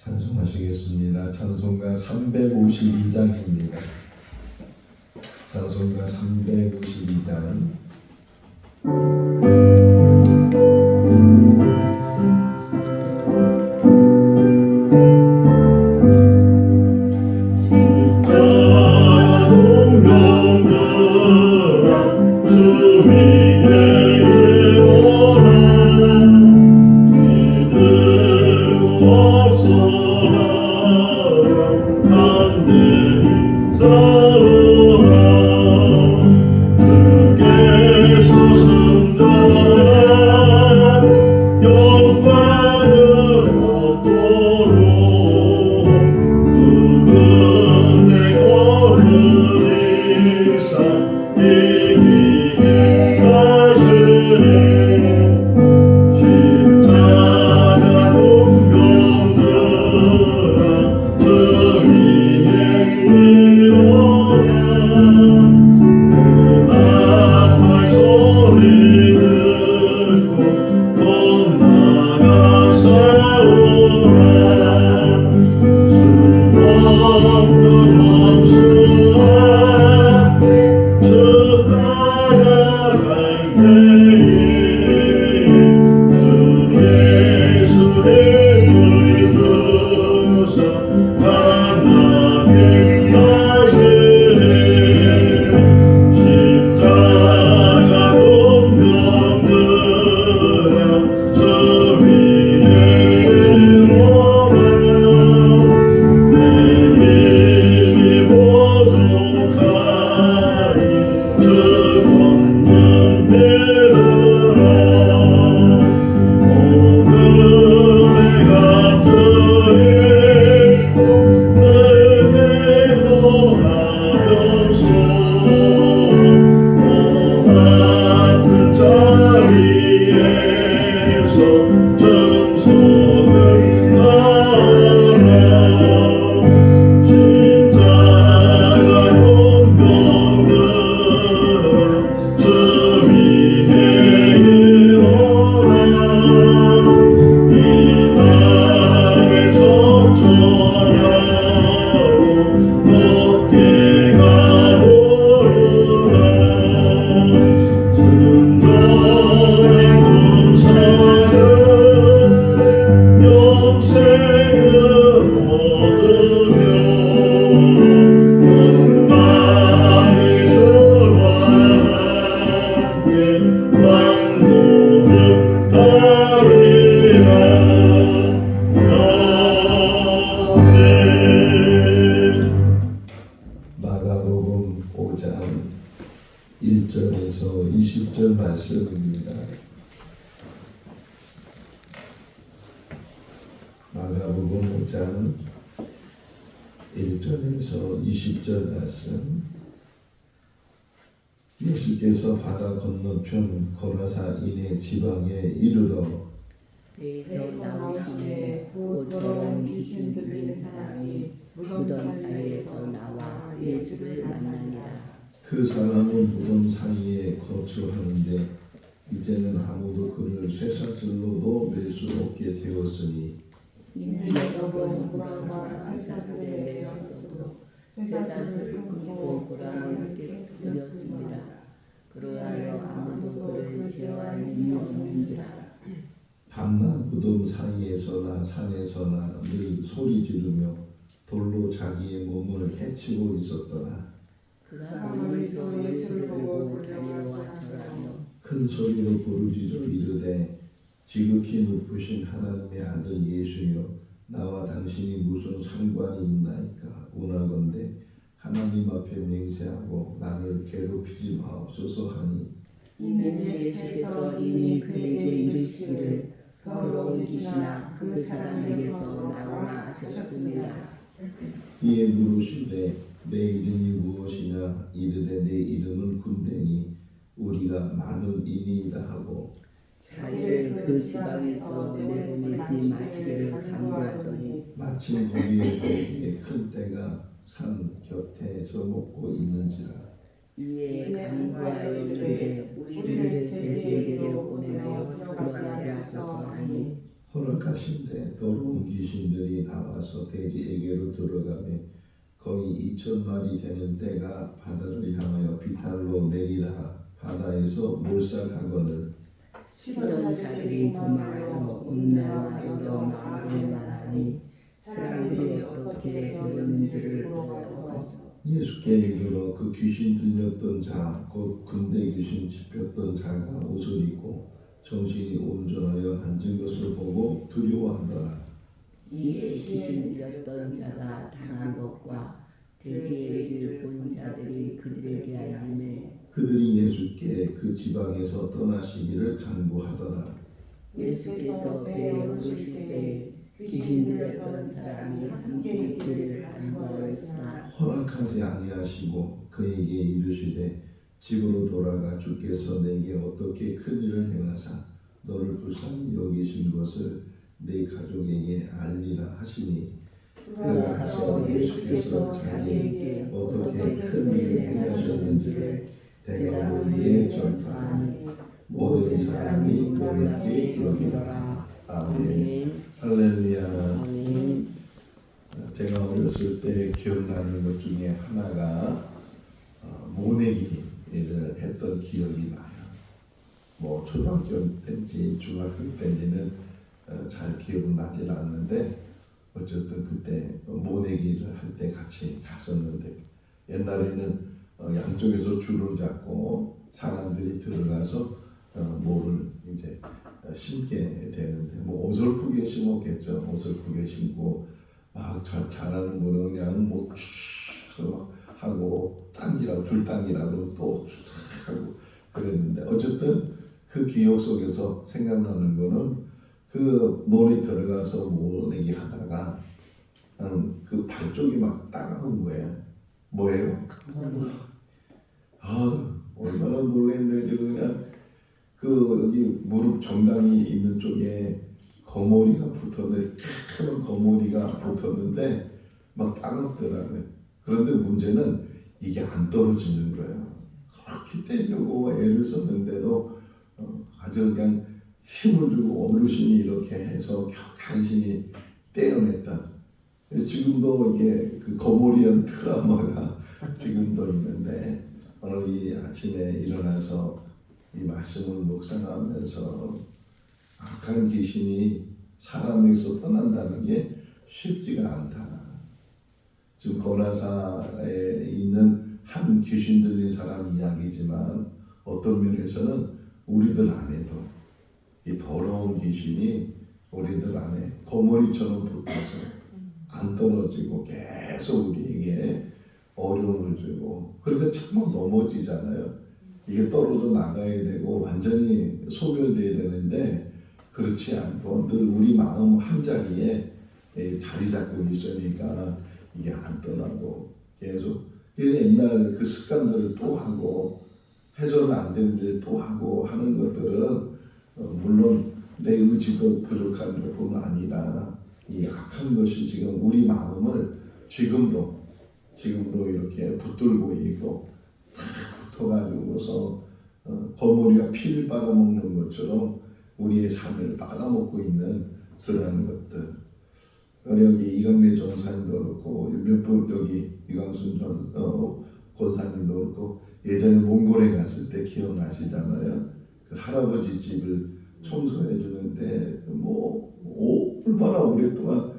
찬송하시겠습니다. 찬송가 352장입니다. 찬송가 352장. 마가복음 5장 1절에서 20절 말씀입니다. 마가복음 5장 1절에서 20절 말씀. 예수께서 바다 건너편 고라사 이네 지방에 이르러 배에서 나오시매 곧 더러운 귀신 들린 사람이 무덤 사이에서 나와 예수를 만나니라. 그 사람은 무덤 사이에 거주하는데 이제는 아무도 그를 쇠사슬로도 맬 수 없게 되었으니 이는 여러 번 고랑과 쇠사슬에 매였어도 쇠사슬을 끊고 고랑을 깨뜨렸습니다. 그러하여 아무도 그를 제어할 힘이 없는지라. 밤낮 무덤 사이에서나 산에서나 늘 소리 지르며 돌로 자기의 몸을 해치고 있었더라. 그가 멀리서 예수를 보고 달려와 절하며 큰 소리로 부르짖어 이르되 지극히 높으신 하나님의 아들 예수여, 나와 당신이 무슨 상관이 있나이까. 원하건대 하나님 앞에 맹세하고 나를 괴롭히지 마옵소서 하니 이는 예수께서 이미 그에게 이르시기를 더러운 귀신아 그 사람에게서 나오라 하셨습니다. 이에 물으시되 내 이름이 무엇이냐. 이르되 내 이름은 군대니 우리가 많은 인이다 하고 자기를 그 지방에서 내보내지 마시기를 간구하더니 마침 거기에 큰 떼가 산 곁에서 먹고 있는지라. 이에 간구하여 이르되 우리를 대제에게로 보내어 들어가게 하소서 하니 허락하신대 더러운 귀신들이 귀신들이 나와서 돼지에게로 들어가매 거의 2,000마리 되는 떼가 바다를 향하여 비탈로 내리다가 바다에서 몰살하거늘 시던 자들이 도망하여 읍내와 여러 마을을 말하니 사람들이 어떻게 되었는지를 물어봐서 예수께 이르러 그 귀신 들렸던 자 곧 군대 귀신 집혔던 자가 옷을 입고 정신이 온전하여 앉은 것을 보고 두려워하더라. 이에 귀신 들렸던 자가 당한 것과 돼지의 일을 본 자들이 그들에게 알림해 그들이 예수께 그 지방에서 떠나시기를 간구하더라. 예수께서 배에 오르실 때 귀신 들렸던 사람이 함께 있기를 간구하였으나 허락하지 아니하시고 그에게 이르시되 집으로 돌아가 주께서 내게 어떻게 큰 일을 행하사 너를 불쌍히 여기신 것을 내 가족에게 알리라 하시니 그가 가서 예수께서 자기에게 어떻게 큰 일을 행하셨는지를 대가로리에 전파하니 모든 사람이 놀랍게 여기더라. 아멘. 할렐루야. 아멘. 제가 어렸을 때 기억나는 것 중에 하나가 모내기를 했던 기억이 나요. 뭐 초등학교 때인지 중학교 때인지는 잘 기억은 나질 않는데 어쨌든 그때 모내기를 할 때 같이 갔었는데 옛날에는 양쪽에서 줄을 잡고 사람들이 들어가서 모를 이제 심게 되는데 뭐 어설프게 심었겠죠. 어설프게 심고 막 잘하는 분은 그냥 뭐 하고 당기라고 줄 당기라고 또 하고 그랬는데 어쨌든 그 기억 속에서 생각나는 거는 그 논에 들어가서 모내기 하다가 그 발쪽이 막 따가운 거예요. 뭐예요? 얼마나 놀랐는지 그냥 그 여기 무릎 정강이 있는 쪽에 거머리가 붙었는데 큰 거머리가 붙었는데 막 따갑더라고요. 그런데 문제는 이게 안 떨어지는 거예요. 그렇게 때리려고 애를 썼는데도 아주 그냥 힘을 주고 어르신이 이렇게 해서 간신히 떼어냈다. 지금도 이게 그 거머리한 트라우마가 지금도 있는데 오늘 이 아침에 일어나서 이 말씀을 묵상하면서 악한 귀신이 사람에게서 떠난다는 게 쉽지가 않다. 지금 고나사에 있는 한 귀신 들린 사람 이야기지만 어떤 면에서는 우리들 안에도 이 더러운 귀신이 우리들 안에 거머리처럼 붙어서 안 떨어지고 계속 우리에게 어려움을 주고 그러니까 자꾸 넘어지잖아요. 이게 떨어져 나가야 되고 완전히 소멸돼야 되는데 그렇지 않고 늘 우리 마음 한 자리에 자리 잡고 있으니까 이게 안 떠나고 계속 옛날 그 습관들을 또 하고 해서는 안 되는 일을 또 하고 하는 것들은 물론 내 의지도 부족한 것뿐 아니라 이 악한 것이 지금 우리 마음을 지금도 이렇게 붙들고 있고 붙어가지고서 거머리가 피를 빨아먹는 것처럼 우리의 삶을 빨아먹고 있는 그러한 것들. 여기 이강래 전사님도 그렇고 몇 분 여기 이광순 권사님도 그렇고 예전에 몽골에 갔을 때 기억나시잖아요. 그 할아버지 집을 청소해 주는데 뭐 얼마나 오랫동안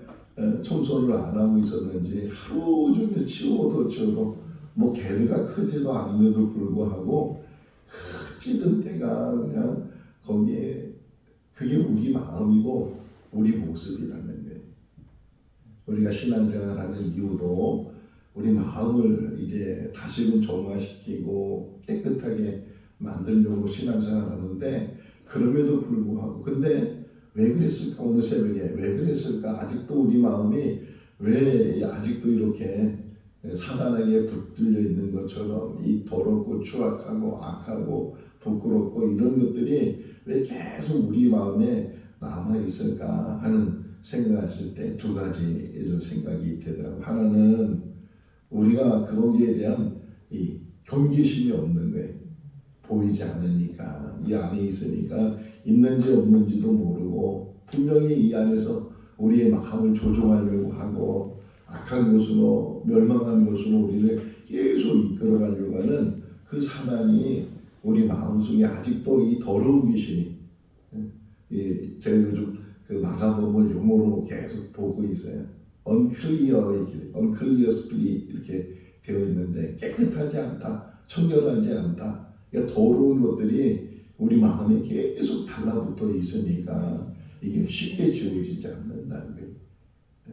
청소를 안 하고 있었는지 하루 종일 치워도 뭐 개가 크지도 않은데도 불구하고 그 찌든 때가 그냥 거기에 그게 우리 마음이고 우리 모습이라는 거예요. 우리가 신앙생활하는 이유도 우리 마음을 이제 다시금 정화시키고 깨끗하게 만들려고 신앙생활하는데 그럼에도 불구하고 근데 왜 그랬을까? 오늘 새벽에 왜 그랬을까? 아직도 우리 마음이 왜 아직도 이렇게 사단에게 붙들려 있는 것처럼 이 더럽고 추악하고 악하고 부끄럽고 이런 것들이 왜 계속 우리 마음에 남아 있을까 하는 생각하실 때 두 가지 이런 생각이 되더라고요. 하나는 우리가 거기에 대한 이 경계심이 없는 거예요. 보이지 않으니까 이 안에 있으니까 있는지 없는지도 모르고 분명히 이 안에서 우리의 마음을 조종하려고 하고 악한 것으로 멸망하는 것으로 우리를 계속 이끌어가려고 하는 그 사단이 우리 마음속에 아직도 이 더러운 귀신이 제가 요즘 그 마가복음을 영어로 계속 보고 있어요. unclear spirit 이렇게 되어 있는데 깨끗하지 않다, 청결하지 않다. 그러니까 더러운 것들이 우리 마음에 계속 달라붙어 있으니까 이게 쉽게 지워지지 않는다는 거예요.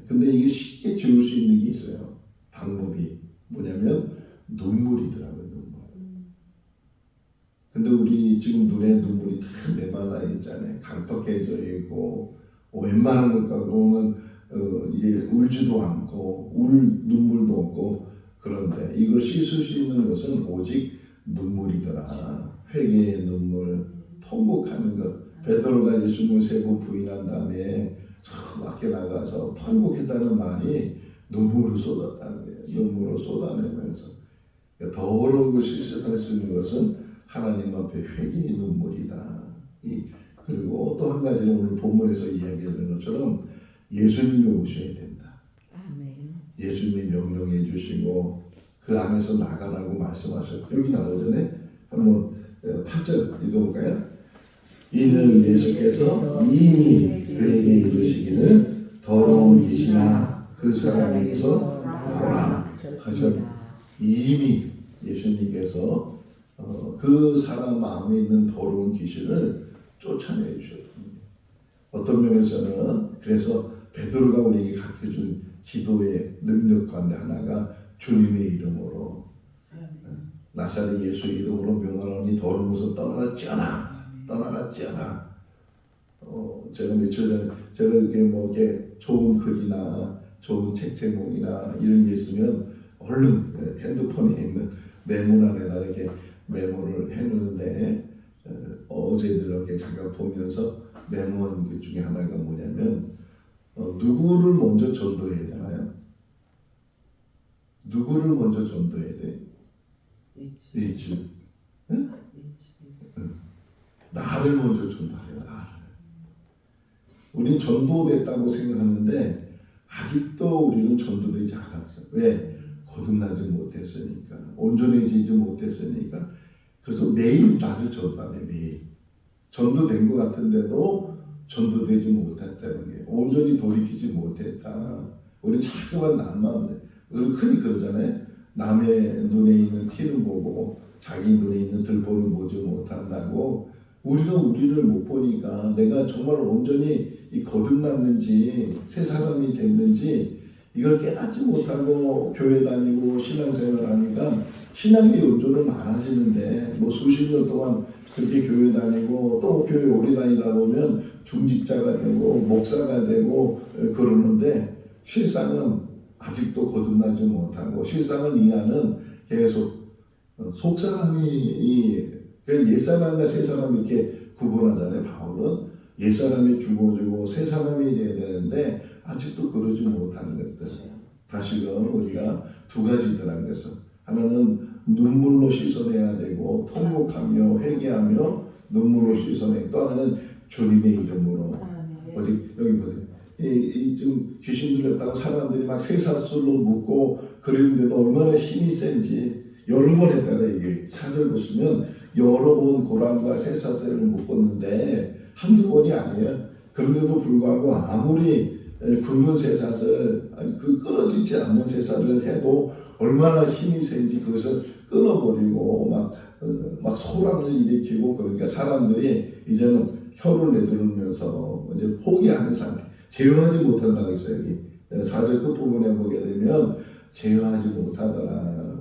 근데 이게 쉽게 지울 수 있는 게 있어요. 방법이 뭐냐면 눈물이더라고요. 눈물. 근데 우리 지금 눈에 눈물이 다 메말라 있잖아요. 강팍해져 있고 웬만한 것 갖고는 이제 울지도 않고 울 눈물도 없고 그런데 이걸 씻을 수 있는 것은 오직 눈물이더라. 회개의 눈물, 통곡하는 것. 베드로가 예수님을 3번 부인한 다음에 저 밖에 나가서 통곡했다는 말이 눈물을 쏟았다는 거예요. 눈물을 쏟아내면서 더러운 것이 씻을 수 있는 것은 하나님 앞에 회개의 눈물이다. 그리고 또 한 가지는 오늘 본문에서 이야기하는 것처럼 예수님이 오셔야 된다. 아멘. 예수님이 명령해 주시고 그 안에서 나가라고 말씀하셨고 여기 나오잖아요. 한번 8절 읽어볼까요? 이는 예수께서 이미 그에게 이르시기를 더러운 귀신아 그 사람에게서 나오라 하셨. 이미 예수님께서 그 사람 마음에 있는 더러운 귀신을 쫓아내 주셨습니다. 어떤 면에서는 그래서 베드로가 우리에게 가르쳐준 기도의 능력 가운데 하나가 주님의 이름으로 나사렛 예수 이름으로 명하노니 더러운 것은 떠나갔지어다. 제가 며칠 전에 제가 이렇게 뭐 이렇게 좋은 글이나 좋은 책 제목이나 이런 게 있으면 얼른 핸드폰에 있는 메모란에다 이렇게 메모를 해놓는데 어제도 이렇게 잠깐 보면서 메모한 것 중에 하나가 뭐냐면 누구를 먼저 전도해야 되나요? 누구를 먼저 전도해야 돼? H. 응? 나를 먼저 전도해요. 나를. 우린 전도됐다고 생각하는데 아직도 우리는 전도되지 않았어요. 왜? 거듭나지 못했으니까. 온전해지지 못했으니까. 그래서 매일 나를 전도하네. 매일. 전도된 것 같은데도 전도되지 못했다는 게 온전히 돌이키지 못했다. 우리 자꾸만 남만 우리 흔히 그러잖아요. 남의 눈에 있는 티는 보고 자기 눈에 있는 들보는 보지 못한다고. 우리가 우리를 못 보니까 내가 정말 온전히 거듭났는지 새 사람이 됐는지 이걸 깨닫지 못하고 교회 다니고 신앙생활 하니까 신앙의 연조는 많아지는데 뭐 수십 년 동안 그렇게 교회 다니고 또 교회 오래 다니다 보면 중직자가 되고 목사가 되고 그러는데 실상은 아직도 거듭나지 못하고 실상은 이 안은 계속 속사람이 옛사람과 새사람 이렇게 구분하잖아요. 바울은 옛사람이 죽어지고 새사람이 돼야 되는데 아직도 그러지 못하는 것들. 다시금 우리가 두 가지더라는 것은 하나는 눈물로 씻어내야 되고 통곡하며 회개하며 눈물로 씻어내. 또 하나는 주님의 이름으로. 어디 여기 보세요. 지금 귀신 들렸다고 사람들이 막 쇠사슬로 묶고 그러는데도 얼마나 힘이 센지 여러 번 했다가 이게 사절 보시면 여러 번 고랑과 쇠사슬을 묶었는데 한두 번이 아니에요. 그런데도 불구하고 아무리 굵은 쇠사슬 그 끊어지지 않는 쇠사슬을 해도 얼마나 힘이 센지 그것을 끊어버리고 막 소란을 일으키고 그러니까 사람들이 이제는 혀를 내두르면서 이제 포기하는 상태. 제어하지 못한다고 있어요. 여기 4절 끝부분에 보게 되면 제어하지 못하더라.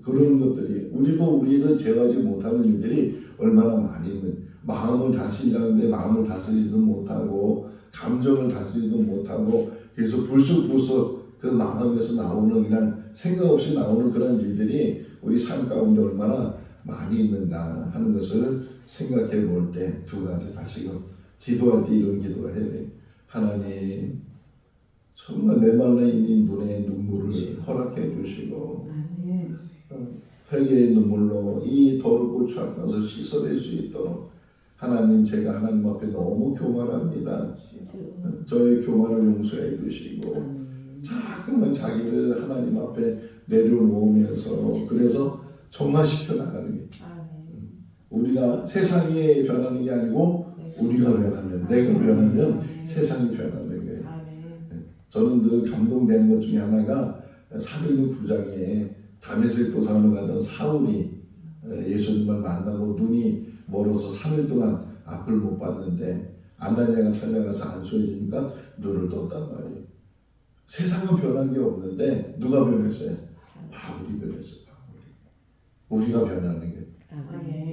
그런 것들이 우리도 우리를 제어하지 못하는 일들이 얼마나 많이 있는. 마음을 다스리라는데 마음을 다스리지도 못하고 감정을 다스리지도 못하고 그래서 불쑥불쑥 그 마음에서 나오는 그냥 생각 없이 나오는 그런 일들이 우리 삶 가운데 얼마나 많이 있는가 하는 것을 생각해 볼 때 두 가지 다시금 기도할 때 이런 기도가 해야 돼요. 하나님 정말 메말라 있는 눈에 눈물을 허락해 주시고 회개의 눈물로 이 더럽고 추악한 것을 씻어낼 수 있도록 하나님, 제가 하나님 앞에 너무 교만합니다. 저의 교만을 용서해 주시고 아멘. 자꾸만 자기를 하나님 앞에 내려놓으면서 그래서 정화시켜 나가는 게 우리가 세상이 변하는 게 아니고 우리가 변하면, 내가 변하면 세상이 변하는 거예요. 저는 늘 감동되는 것 중에 하나가 사도행전 9장에 다메섹 도상으로 가던 사울이 예수님을 만나고 눈이 멀어서 3일 동안 앞을 못 봤는데 아나니아가 찾아가서 안수해 주니까 눈을 떴단 말이에요. 세상은 변한 게 없는데 누가 변했어요? 바울이 변했어요. 우리가 변하는 게.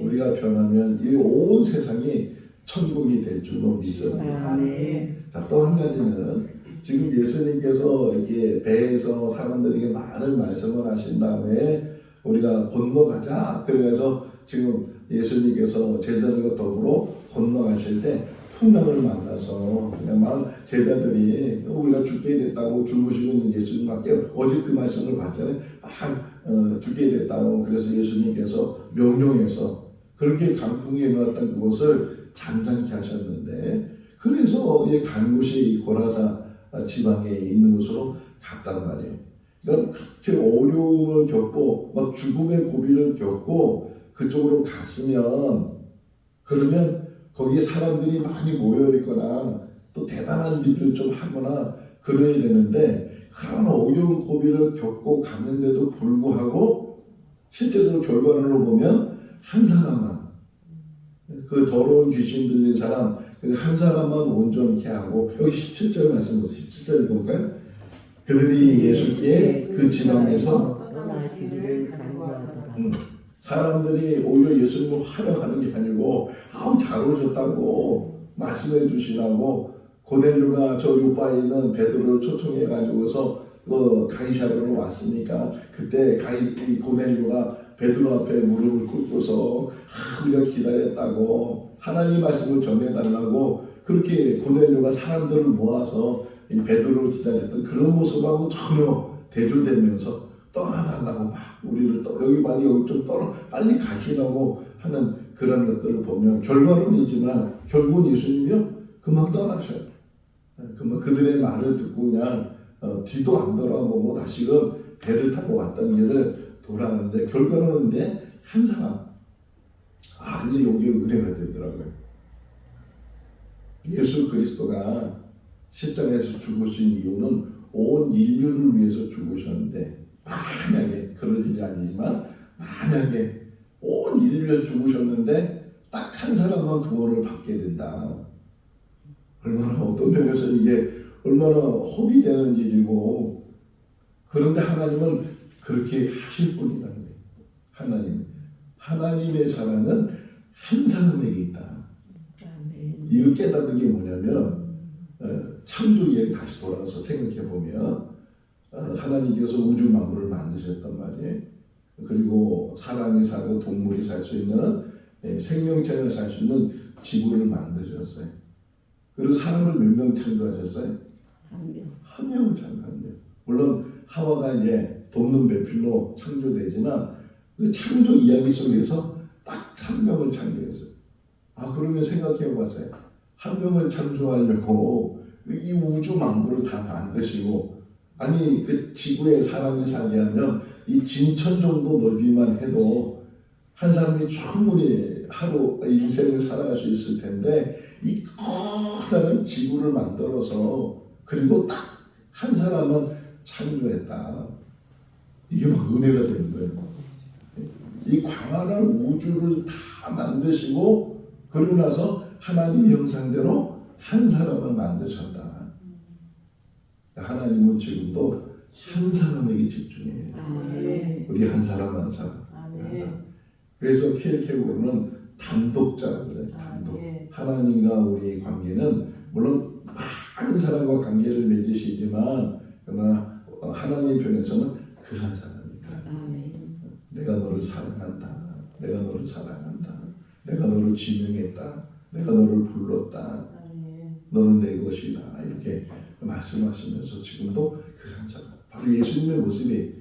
우리가 변하면 이 온 세상이 천국이 될 줄로 믿습니다. 아멘. 자, 또 한 가지는 지금 예수님께서 이렇게 배에서 사람들에게 많은 말씀을 하신 다음에 우리가 건너가자. 그래서 지금 예수님께서 제자들과 더불어 건너가실 때 풍랑을 만나서 그냥 막 제자들이 우리가 죽게 됐다고 죽으시고 있는 예수님밖에 어제 그 말씀을 봤잖아요. 막 죽게 됐다고. 그래서 예수님께서 명령해서 그렇게 강풍이 일어났던 그곳을 잔잔케 하셨는데 그래서 간 곳이 고라사 지방에 있는 곳으로 갔단 말이에요. 그러니까 그렇게 어려움을 겪고 막 죽음의 고비를 겪고 그쪽으로 갔으면 그러면 거기에 사람들이 많이 모여 있거나 또 대단한 일을 좀 하거나 그래야 되는데 그런 어려운 고비를 겪고 갔는데도 불구하고 실제로 결과론으로 보면 한 사람만 그 더러운 귀신 들린 사람 한 사람만 온전케 하고 여기 17절 말씀 보세요. 17절 볼까요? 그들이 예수께 그 지방에서 떠나시기를 간구하더라. 사람들이 오히려 예수님을 환영하는 게 아니고 아우 잘 오셨다고 말씀해 주시라고 고넬료가 저 요바에 있는 베드로를 초청해 가지고서 가이사랴로 왔으니까 그때 고넬료가 베드로 앞에 무릎을 꿇고서 우리가 기다렸다고 하나님 말씀을 전해달라고 그렇게 고넬료가 사람들을 모아서 이 베드로를 기다렸던 그런 모습하고 전혀 대조되면서 떠나달라고 막 우리를 여기 좀 빨리 가시라고 하는 그런 것들을 보면 결과론이지만 결국은 예수님이요 금방 떠나셔요. 금방 그들의 말을 듣고 그냥 뒤도 안 돌아보고 다시금 배를 타고 왔던 길을 돌아가는데 결과론인데 한 사람 이제 여기 은혜가 되더라고요. 예수 그리스도가 십자가에서 죽으신 이유는 온 인류를 위해서 죽으셨는데 만약에 그럴 일이 아니지만 만약에 온 인류에 죽으셨는데 딱 한 사람만 구원을 받게 된다. 얼마나 어떤 면에서 이게 얼마나 헛이 되는 일이고 그런데 하나님은 그렇게 하실 분이라는 거예요. 하나님의 사랑은 한 사람에게 있다. 아멘. 이걸 깨닫는 게 뭐냐면 창조 이야기 다시 돌아가서 생각해 보면 하나님께서 우주 만물을 만드셨단 말이에요. 그리고 사람이 살고 동물이 살 수 있는 생명체가 살 수 있는 지구를 만드셨어요. 그리고 사람을 몇 명 창조하셨어요? 한 명을 창조하셨어요. 물론 하와가 이제 돕는 배필로 창조되지만 그 창조 이야기 속에서 딱 한 명을 창조했어요. 그러면 생각해 봤어요. 한 명을 창조하려고 이 우주 만물을 다 만드시고 아니 그 지구에 사람이 살게 하면 이 진천 정도 넓이만 해도 한 사람이 충분히 하루 인생을 살아갈 수 있을 텐데 이 커다란 지구를 만들어서 그리고 딱 한 사람은 창조했다. 이게 막 은혜가 되는 거예요. 이 광활한 우주를 다 만드시고 그러고 나서 하나님 형상대로 한 사람을 만드셨다. 하나님은 지금도 한 사람에게 집중해요. 아멘. 우리 한 사람 한 사람. 그래서 KLK고는 단독자거든요. 단독. 하나님과 우리의 관계는 물론 많은 사람과 관계를 맺으시지만 그러나 하나님 편에서는 그 한 사람이다. 아멘. 내가 너를 사랑한다. 내가 너를 사랑한다. 내가 너를 지명했다. 내가 너를 불렀다. 너는 내 것이다. 이렇게 말씀하시면서 지금도 그 한 사람. 바로 예수님의 모습이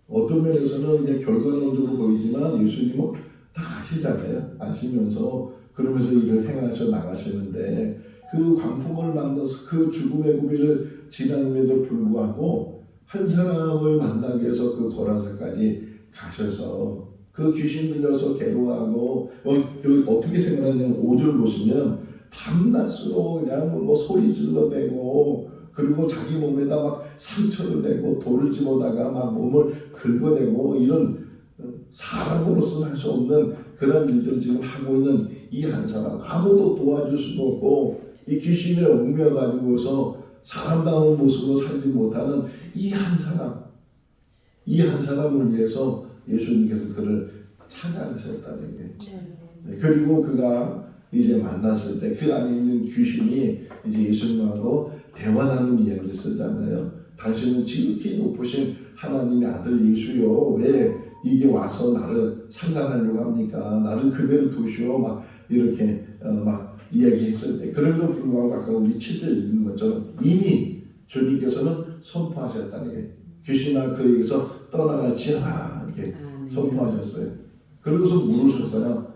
어떤 면에서는 그냥 결과론적으로 보이지만 예수님은 다 아시잖아요. 아시면서 그러면서 일을 행하셔 나가시는데 그 광풍을 만나서 그 죽음의 고비를 지나는데도 불구하고 한 사람을 만나기 위해서 그 고라사까지 가셔서 그 귀신 들려서 괴로워하고 어떻게 생각하냐면 5절 보시면 밤낮으로 그냥 뭐 소리 질러대고 그리고 자기 몸에다 막 상처를 내고 돌을 집어다가 막 몸을 긁어대고 이런 사람으로서는 할 수 없는 그런 일들을 지금 하고 있는 이 한 사람, 아무도 도와줄 수도 없고 이 귀신에 얽매여가지고서 사람다운 모습으로 살지 못하는 이 한 사람, 이 한 사람을 위해서 예수님께서 그를 찾아가셨다는 게. 그리고 그가 이제 만났을 때 그 안에 있는 귀신이 이제 예수님하고 대화하는 이야기를 쓰잖아요. 당신은 지극히 높으신 하나님의 아들 예수요, 왜 이게 와서 나를 상간하려고 합니까? 나를 그대로 두시오. 막 이렇게 막 이야기했을 때, 그럼에도 불구하고 아까 우리 7절 읽은 것처럼 이미 주님께서는 선포하셨다는 게, 귀신아 그에게서 떠나갈지어다 이렇게 선포하셨어요. 그러고서 물으셨어요.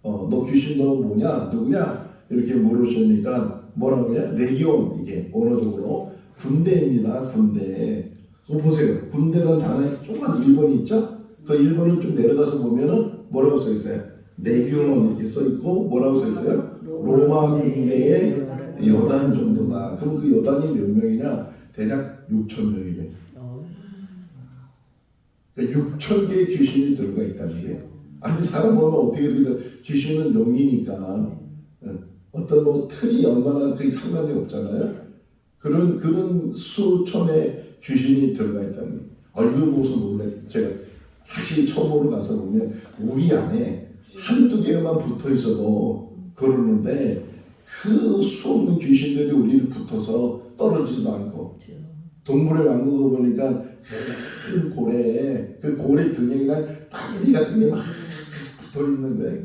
너 귀신 너 뭐냐? 누구냐? 이렇게 물으시니까 뭐라고 해요? 레기온, 이게 언어적으로 군대입니다. 군대. 그거 보세요. 군대라는 단어에 조그만 일본이 있죠? 그 일본을 좀 내려가서 보면은 뭐라고 써 있어요? 레기온 이렇게 써 있고 뭐라고 써 있어요? 로마 군대의 여단 정도다. 그럼 그 여단이 몇 명이냐? 대략 6천 명이래요. 그러니까 6천 개의 귀신이 들어가 있다는 게, 아니 사람 보면 어떻게 되든 귀신은 영이니까 어떤 뭐 틀이 얼마나 그게 상관이 없잖아요. 그런 수천의 귀신이 들어가 있다는 게, 이걸 보고서 놀랐어요. 제가 다시 처음으로 가서 보면 우리 안에 한두 개만 붙어 있어도 그러는데 그 수없는 귀신들이 우리를 붙어서 떨어지지도 않고, 동물의 왕국을 보니까 큰 고래에 그 고래 등에 그냥 따개비 같은 게 막 붙어 있는 거예요.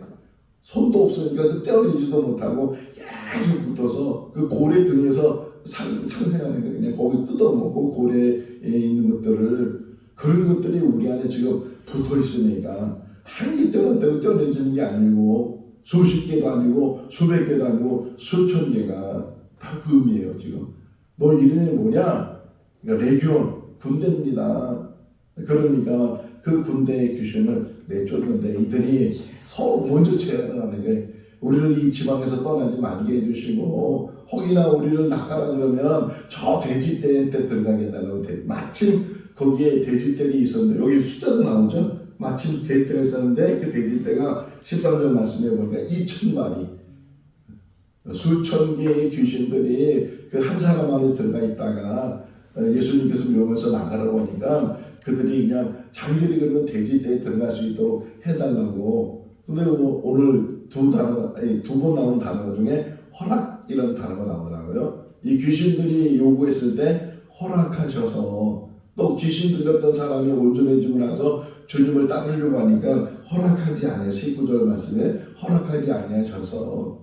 손도 없으니까 떼어내지도 못하고 계속 붙어서 그 고래 등에서 상생하는 거예요. 그냥 거기 뜯어먹고 고래에 있는 것들을, 그런 것들이 우리 안에 지금 붙어 있으니까 한 개 떼어낸다고 떼어내지는 게 아니고 수십 개도 아니고 수백 개도 아니고 수천 개가 바로 그 의미예요. 지금 너 이름이 뭐냐? 그러니까 레기온, 군대입니다. 그러니까 그 군대의 귀신을 내쫓는데 이들이 서로 먼저 제안을 하는 게, 우리를 이 지방에서 떠나지 말게 해주시고 혹이나 우리를 나가라 그러면 저 돼지떼 때 들어가겠다고. 마침 거기에 돼지떼이 있었는데, 여기 숫자도 나오죠. 마침 돼지떼가 있었는데 그 돼지떼가 13절 말씀해 보니까 2,000마리, 수천 개의 귀신들이 그 한 사람 안에 들어가 있다가 예수님께서 명해서 나가라고 하니까 그들이 그냥 자기들이 그러면 돼지떼에 들어갈 수 있도록 해달라고. 근데 오늘 두 번 나온 단어 중에 허락이라는 단어가 나오더라고요. 이 귀신들이 요구했을 때 허락하셔서, 또 귀신 들렸던 사람이 온전해지고 나서 주님을 따르려고 하니까 허락하지 않아요. 19절 말씀에 허락하지 아니하셔서,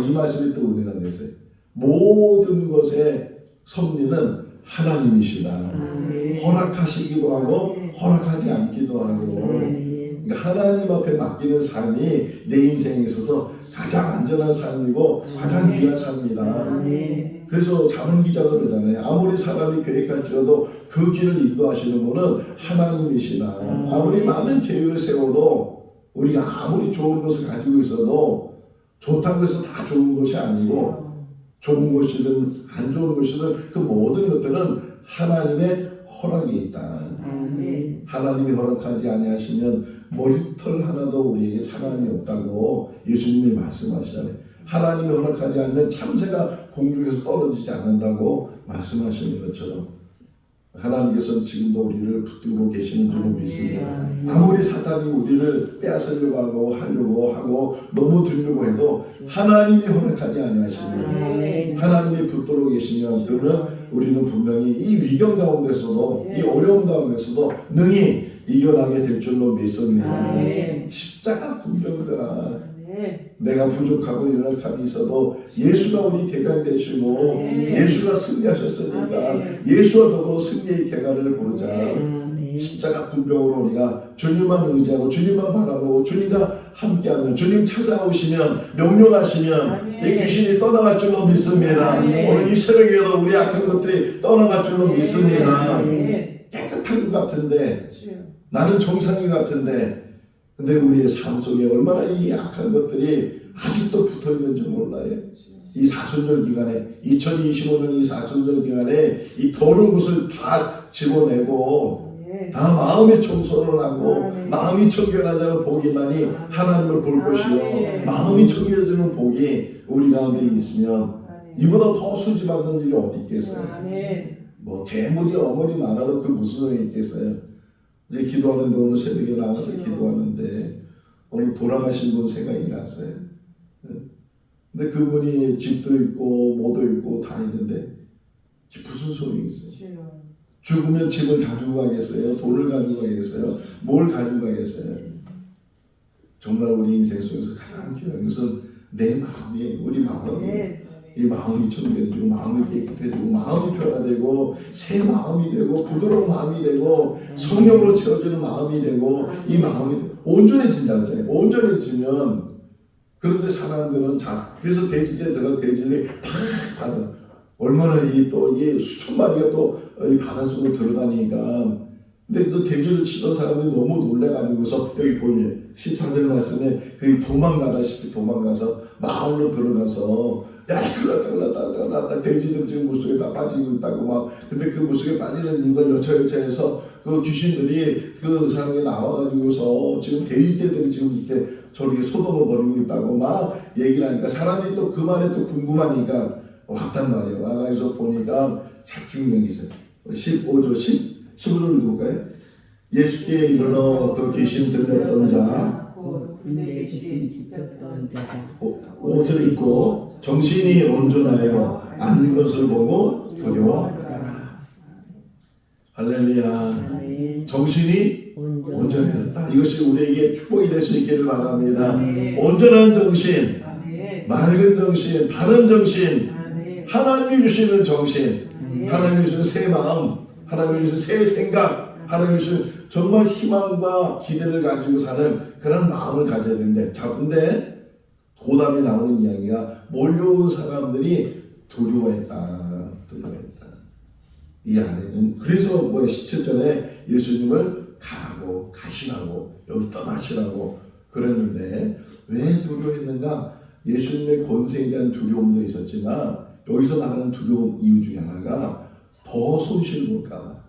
이 말씀이 또 은혜가 됐어요. 모든 것의 섭리는 하나님이시다. 허락하시기도 하고 허락하지 않기도 하고, 그러니까 하나님 앞에 맡기는 삶이 내 인생에 있어서 가장 안전한 삶이고 가장 귀한 삶이다. 그래서 자문 기자가 그러잖아요. 아무리 사람이 계획할지라도 그 길을 인도하시는 분은 하나님이시다. 아무리 많은 계획을 세워도, 우리가 아무리 좋은 것을 가지고 있어도 좋다고 해서 다 좋은 것이 아니고, 좋은 것이든 안 좋은 것이든 그 모든 것들은 하나님의 허락이 있다. 하나님이 허락하지 아니하시면 머리털 하나도 우리에게 상함이 없다고 예수님이 말씀하시잖아요. 하나님이 허락하지 않으면 참새가 공중에서 떨어지지 않는다고 말씀하시는 것처럼, 하나님께서는 지금도 우리를 붙들고 계시는 줄로 믿습니다. 아무리 사탄이 우리를 빼앗으려고 하고 넘어뜨리려고 해도 하나님이 허락하지 아니하시면, 하나님이 붙들고 계시면, 그러면 우리는 분명히 이 위경 가운데서도 이 어려움 가운데서도 능히 이겨나게 될 줄로 믿습니다. 십자가 분명들아, 내가 부족하고 연약함이 있어도 예수가 우리 대장 되시고 예수가 승리하셨으니까 예수와 더불어 승리의 개가를 부르자. 십자가 군병으로 우리가 주님만 의지하고 주님만 바라보고 주님과 함께하면 주님 찾아오시면 명령하시면 이 귀신이 떠나갈 줄로 믿습니다. 오늘 이 새벽에도 우리 악한 것들이 떠나갈 줄로 믿습니다. 깨끗한 것 같은데 나는 정상이 같은데 근데 우리의 삶 속에 얼마나 이 악한 것들이 아직도 붙어 있는지 몰라요. 이 사순절 기간에 2025년 이 사순절 기간에 이 더러운 것을 다 집어내고 다 마음의 청소를 하고 마음이 청결한 자는 복이 나니 하나님을 볼 것이요 마음이 청결해지는 복이 우리 가운데 있으면 이보다 더 수지받는 일이 어디 있겠어요. 뭐 재물이 어머니 많아도 그 무슨 소용이 있겠어요. 이제 기도하는데 오늘 새벽에 나와서 기도하는데 오늘 돌아가신 분 생각이 났어요. 근데 그분이 집도 있고 뭐도 있고 다 있는데 무슨 소용이 있어요. 죽으면 집을 가지고 가겠어요? 돈을 가지고 가겠어요? 뭘 가지고 가겠어요? 정말 우리 인생 속에서 가장 중요한 것은 내 마음이에요. 우리 마음이 이 마음이 청결해지고 마음이 깨끗해지고 마음이 변화되고 새 마음이 되고 부드러운 마음이 되고 성령으로 채워지는 마음이 되고 이 마음이 온전해진다고 하잖아요. 온전해지면 그런데 사람들은 그래서 돼지에 들어가 돼지들이 팍 받아 얼마나 이 수천 마리가 또 이 바닷속으로 들어가니까 근데 그 돼지를 치던 사람들이 너무 놀래가지고서 여기 보니 14절 말씀에 그 도망가다시피 도망가서 마을로 들어가서 야 큰일 났다 돼지들 지금 물속에 다 빠지고 있다고 막 근데 그 물속에 빠지는 이유가 여차여차해서 그 귀신들이 그 사람이 나와가지고서 지금 돼지떼들이 지금 이렇게 저렇게 소동을 벌이고 있다고 막 얘기를 하니까 사람들이 또 그 말에 또 궁금하니까 왔단 말이에요. 와가지고 보니까 잡중명이 있어요. 15절 15절 읽어볼까요? 예수께 이르러 그 귀신 들렸던 자 군대 귀신 짚었던 자가 옷을 입고 정신이 온전하여 앉는 것을 보고 두려워하더라. 할렐루야. 정신이 온전해졌다. 이것이 우리에게 축복이 될 수 있기를 바랍니다. 온전한 정신, 맑은 정신, 바른 정신, 하나님이 주시는 정신, 하나님이 주시는 새 마음, 하나님이 주시는 새 생각, 하나님이 주시는 정말 희망과 기대를 가지고 사는 그런 마음을 가져야 되는데 자 근데 고담에 나오는 이야기가 몰려온 사람들이 두려워했다. 이 안에는 그래서 17절에 예수님을 가라고 가시라고 여기 떠나시라고 그랬는데 왜 두려워했는가? 예수님의 권세에 대한 두려움도 있었지만 여기서 나는 두려운 이유 중에 하나가 더 손실 볼까봐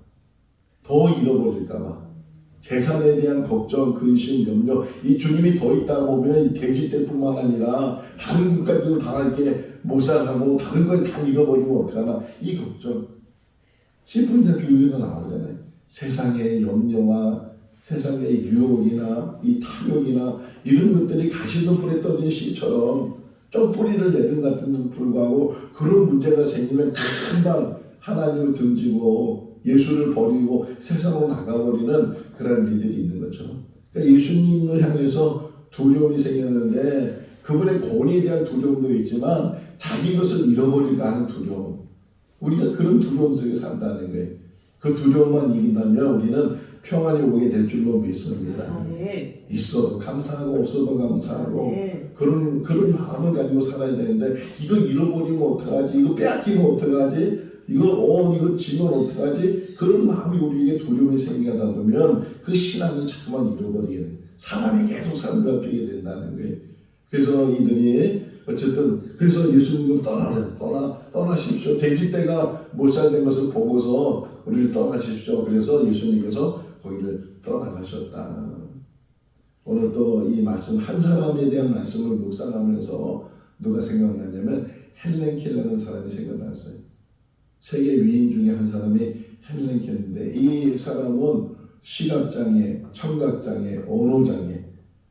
더 잃어버릴까봐 재산에 대한 걱정, 근심, 염려 이 주님이 더 있다 보면 이 돼지떼뿐만 아니라 다른 것까지도 다 이렇게 몰살하고 다른 걸 다 잃어버리면 어떡하나 이 걱정 심플한 비유가 나오잖아요. 세상의 염려와 세상의 유혹이나 이 탐욕이나 이런 것들이 가시덤불에 떨어진 씨처럼 좀 뿌리를 내리는 것 같은데도 불구하고 그런 문제가 생기면 금방 하나님을 등지고 예수를 버리고 세상으로 나가버리는 그런 일들이 있는 것처럼 그러니까 예수님을 향해서 두려움이 생겼는데 그분의 권위에 대한 두려움도 있지만 자기 것을 잃어버릴까 하는 두려움 우리가 그런 두려움 속에 산다는 거예요. 그 두려움만 이긴다면 우리는 평안이 오게 될 줄로 믿습니다. 있어도 감사하고 없어도 감사하고 그런 마음을 가지고 살아야 되는데 이거 잃어버리면 어떡하지? 이거 빼앗기면 어떡하지? 이거 지면 어떡하지? 그런 마음이 우리에게 두려움이 생기다 보면 그 신앙이 자꾸만 잃어버리게 돼. 사람이 계속 삶을 잡히게 된다는 거예요. 그래서 이들이 어쨌든 그래서 예수님을 떠나십시오. 돼지떼가 몰살된 것을 보고서 우리를 떠나십시오. 그래서 예수님께서 거기를 떠나가셨다. 오늘 또 이 말씀 한 사람에 대한 말씀을 묵상하면서 누가 생각나냐면 헬렌 켈러라는 사람이 생각났어요. 세계 위인 중에 한 사람이 헬렌 켈러인데 이 사람은 시각장애, 청각장애, 언어장애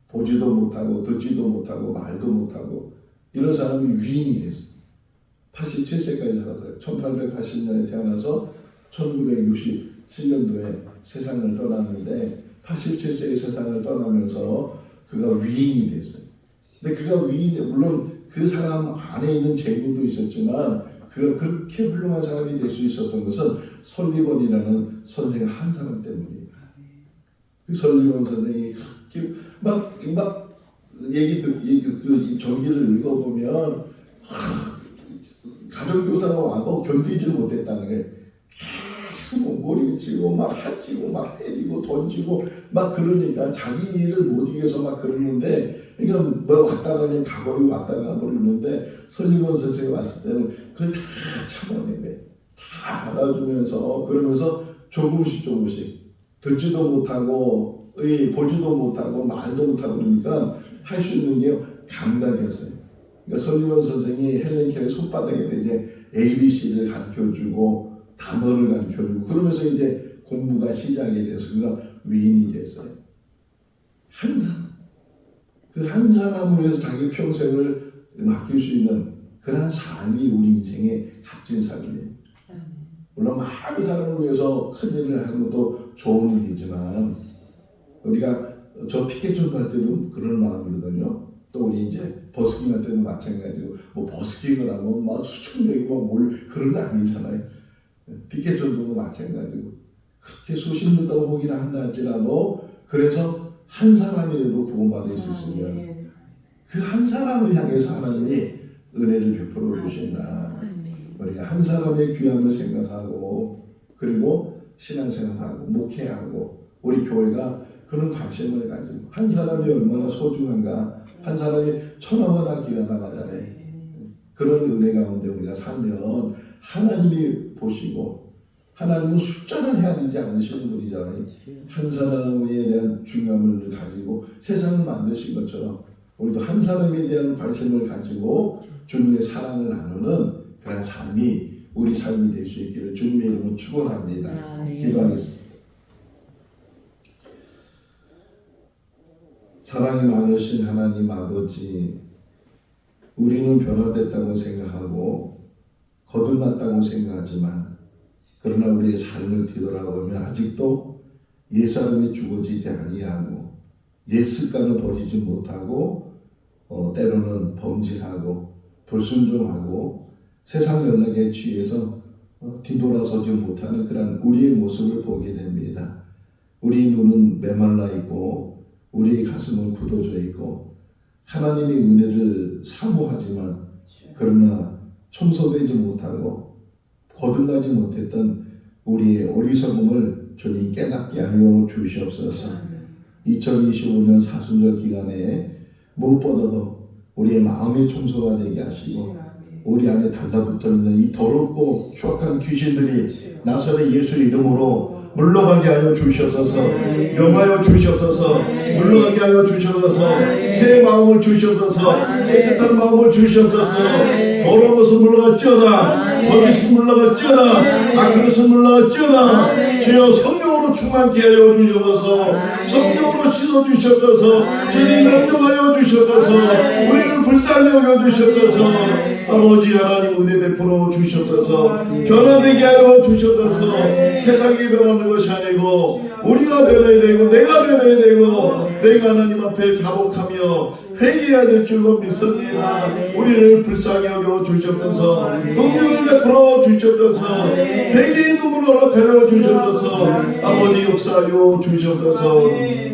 보지도 못하고 듣지도 못하고 말도 못하고 이런 사람이 위인이 됐어요. 87세까지 살았더라고요. 1880년에 태어나서 1967년도에 세상을 떠났는데 87세의 세상을 떠나면서 그가 위인이 됐어요. 근데 그가 물론 그 사람 안에 있는 재능도 있었지만 그가 그렇게 훌륭한 사람이 될 수 있었던 것은 설리번이라는 선생 한 사람 때문이에요. 그 설리번 선생이 막 그 전기를 읽어보면 가정교사가 와도 견디지를 못했다는 거예요. 계속 몰이치고 막 하치고 막 때리고 던지고 막 그러니까 자기 일을 못 이겨서 막 그러는데, 그러니까 뭐 왔다 가면 가버리고 왔다 가버리는데 설리번 선생이 왔을 때는 그걸 다 참아낸 거예요. 다 받아주면서 그러면서 조금씩 듣지도 못하고 보지도 못하고 말도 못하고 그러니까 할 수 있는 게 감각이었어요. 그러니까 설리번 선생이 헬렌 켈의 손바닥에 이제 ABC를 가르쳐주고 단어를 가르쳐주고 그러면서 이제 공부가 시작이 돼서 그가 위인이 됐어요. 한 사람, 그 한 사람을 위해서 자기 평생을 맡길 수 있는 그러한 삶이 우리 인생의 값진 삶이에요. 물론 많은 사람을 위해서 큰 일을 하는 것도 좋은 일이지만 우리가 저 피켓 전도할 때도 그런 마음이거든요. 또 우리 이제 버스킹 할 때도 마찬가지고 뭐 버스킹을 하면 막 수천 명이 뭘 그런 거 아니잖아요. 피켓 전도도 마찬가지고 그렇게 수십 명 혹이나 한다 할지라도 그래서 한 사람이라도 구원받을 수 있으면 그 한 사람을 향해서 하나님이 은혜를 베풀어 주신다. 우리가 한 사람의 귀함을 생각하고 그리고 신앙생활하고 목회하고 우리 교회가 그런 관심을 가지고 한 사람이 얼마나 소중한가, 한 사람이 천하마다 귀하다 하잖아요. 그런 은혜 가운데 우리가 살면 하나님이 보시고 하나님은 숫자를 헤아리지 않으시는 분이잖아요. 한 사람에 대한 중요함을 가지고 세상을 만드신 것처럼 우리도 한 사람에 대한 관심을 가지고 주님의 사랑을 나누는 그런 삶이 우리 삶이 될 수 있기를 주님의 이름으로 축원합니다. 기도하겠습니다. 사랑이 많으신 하나님 아버지, 우리는 변화됐다고 생각하고 거듭났다고 생각하지만 그러나 우리의 삶을 뒤돌아보면 아직도 옛사람이 죽어지지 아니하고 옛 습관을 버리지 못하고 때로는 범죄하고 불순종하고 세상 연락에 취해서 뒤돌아서지 못하는 그런 우리의 모습을 보게 됩니다. 우리 눈은 메말라 있고 우리의 가슴은 굳어져 있고 하나님의 은혜를 사모하지만 그러나 청소되지 못하고 거듭나지 못했던 우리의 어리석음을 주님 깨닫게 하여 주시옵소서. 2025년 사순절 기간에 무엇보다도 우리의 마음의 청소가 되게 하시고 우리 안에 달라붙어 있는 이 더럽고 추악한 귀신들이 나사렛 예수 이름으로 물러가게 하여 주시옵소서. 영하여 주시옵소서. 물러가게 하여 주시옵소서. 새 마음을 주시옵소서. 깨끗한 마음을 주시옵소서. 더러운 것은 물러갈지어다. 거짓은 물러갈지어다. 악한 것은 물러갈지어다. 주여 성령으로 충만케 하여 주시옵소서. 성령으로 씻어 주시옵소서. 주님 명령하여 주시옵소서. 우리를 불쌍히 여겨 주시옵소서. 아버지 하나님 은혜 베풀어 주시옵소서. 변화되게 하여 주시옵소서. 세상이 변하는 것이 아니고 우리가 변해야 되고 내가 변해야 되고 내가 하나님 앞에 자복하며 회개해야 될 줄로 믿습니다. 우리를 불쌍히 여겨 주시옵소서. 긍휼을 베풀어 주시옵소서. 회개의 눈물을 허락하여 주시옵소서. 아버지 역사하여 주시옵소서.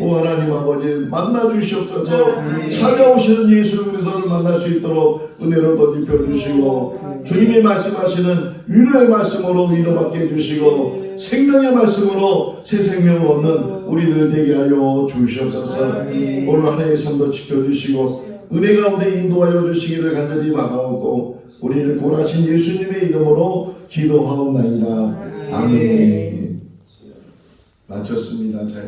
오 하나님 아버지 만나 주시옵소서. 찾아오시는 예수 그리스도를 만날 수 있도록 은혜로 덧입혀 주시고 주님이 말씀하시는 위로의 말씀으로 위로받게 해주시고 생명의 말씀으로 새 생명을 얻는 우리들 되게 하여 주시옵소서. 오늘 하나님의 삶도 지켜주시고 은혜 가운데 인도하여 주시기를 간절히 바라옵고 우리를 구원하신 예수님의 이름으로 기도하옵나이다. 아멘. 마쳤습니다. 자,